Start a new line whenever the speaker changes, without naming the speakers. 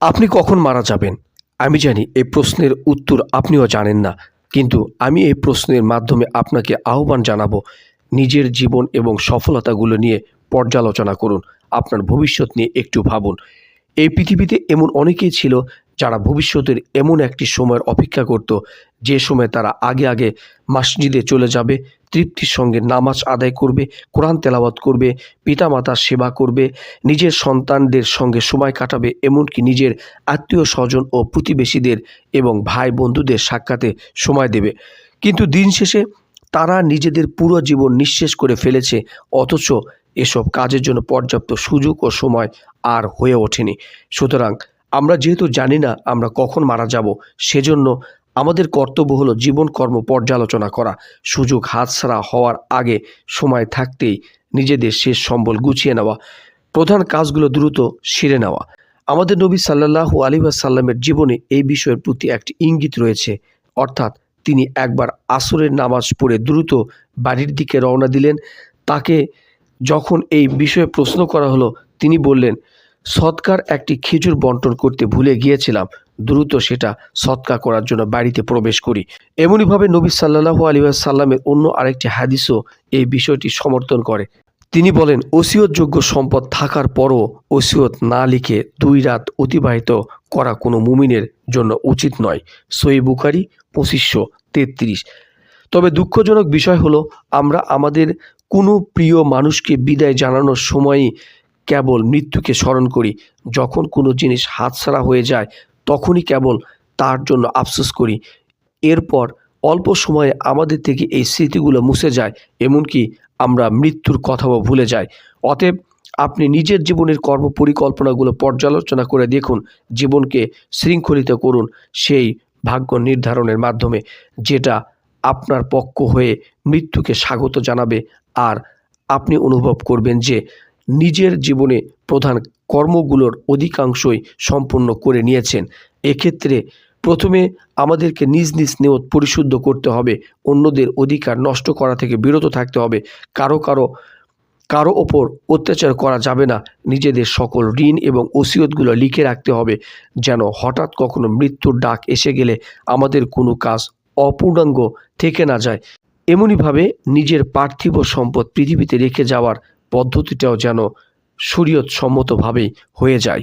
আপনি কখন মারা যাবেন? আমি জানি এই প্রশ্নের উত্তর আপনিও জানেন না। কিন্তু আমি এই প্রশ্নের মাধ্যমে আপনাকে আহ্বান জানাবো, নিজের জীবন এবং সফলতাগুলো নিয়ে পর্যালোচনা করুন। আপনার ভবিষ্যৎ নিয়ে একটু ভাবুন। এই পৃথিবীতে এমন অনেকেই ছিল যারা ভবিষ্যতের এমন একটি সময়ের অপেক্ষা করত, যে সময় তারা আগে মসজিদে চলে যাবে, তৃপ্তির সঙ্গে নামাজ আদায় করবে, কোরআন তেলাওয়াত করবে, পিতামাতার সেবা করবে, নিজের সন্তানদের সঙ্গে সময় কাটাবে, এমনকি নিজের আত্মীয় স্বজন ও প্রতিবেশীদের এবং ভাই বন্ধুদের সাক্ষাতে সময় দেবে। কিন্তু দিন শেষে তারা নিজেদের পুরো জীবন নিঃশেষ করে ফেলেছে, অথচ এসব কাজের জন্য পর্যাপ্ত সুযোগ ও সময় আর হয়ে ওঠেনি। সুতরাং আমরা যেহেতু জানি না আমরা কখন মারা যাব, সেজন্য আমাদের কর্তব্য হলো জীবন কর্ম পর্যালোচনা করা। সুযোগ হাতছাড়া হওয়ার আগে সময় থাকতেই নিজেদের শেষ সম্বল গুছিয়ে নেওয়া, প্রধান কাজগুলো দ্রুত সেরে নেওয়া। আমাদের নবী সাল্লাল্লাহু আলাইহি ওয়াসাল্লামের জীবনে এই বিষয়ের প্রতি একটি ইঙ্গিত রয়েছে। অর্থাৎ তিনি একবার আসরের নামাজ পড়ে দ্রুত বাড়ির দিকে রওনা দিলেন। তাকে যখন এই বিষয়ে প্রশ্ন করা হলো, তিনি বললেন, সৎকার একটি খেজুর বন্টন করতে ভুলে গিয়েছিলাম, দ্রুত সেটা সৎকা করার জন্য বাড়িতে প্রবেশ করি। এমনইভাবে নবী সাল্লাল্লাহু আলাইহি ওয়াসাল্লামের অন্য আরেকটি হাদিসও এই বিষয়টি সমর্থন করে। তিনি বলেন, ওসিয়তযোগ্য সম্পদ থাকার পরও ওসিয়ত না লিখে 2 রাত অতিবাহিত করা কোনো মুমিনের জন্য উচিত নয়। সহিহ বুখারী 2533। তবে দুঃখজনক বিষয় হলো, আমরা আমাদের কোনো প্রিয় মানুষকে বিদায় জানানোর সময়ই কেবল মৃত্যুকে স্মরণ করি। যখন কোনো জিনিস হাতছাড়া হয়ে যায়, তখনই কেবল তার জন্য আফসোস করি। এরপর অল্প সময়ে আমাদের থেকে এই স্মৃতিগুলো মুছে যায়, এমনকি আমরা মৃত্যুর কথাও ভুলে যাই। অতএব আপনি নিজের জীবনের কর্ম পরিকল্পনাগুলো পর্যালোচনা করে দেখুন, জীবনকে শৃঙ্খলিত করুন সেই ভাগ্য নির্ধারণের মাধ্যমে, যেটা আপনার পক্ষ হয়ে মৃত্যুকে স্বাগত জানাবে। আর আপনি অনুভব করবেন যে নিজের জীবনে প্রধান কর্মগুলোর অধিকাংশই সম্পূর্ণ করে নিয়েছেন। এক্ষেত্রে প্রথমে আমাদেরকে নিজ নিয়ত পরিশুদ্ধ করতে হবে, অন্যদের অধিকার নষ্ট করা থেকে বিরত থাকতে হবে, কারো ওপর অত্যাচার করা যাবে না, নিজেদের সকল ঋণ এবং ওসিয়তগুলো লিখে রাখতে হবে, যেন হঠাৎ কখনো মৃত্যুর ডাক এসে গেলে আমাদের কোনো কাজ অপূর্ণাঙ্গ থেকে না যায়। এমনিভাবে নিজের পার্থিব সম্পদ পৃথিবীতে রেখে যাওয়ার পদ্ধতিটাও যেন শরীয়ত সম্মতভাবেই হয়ে যায়।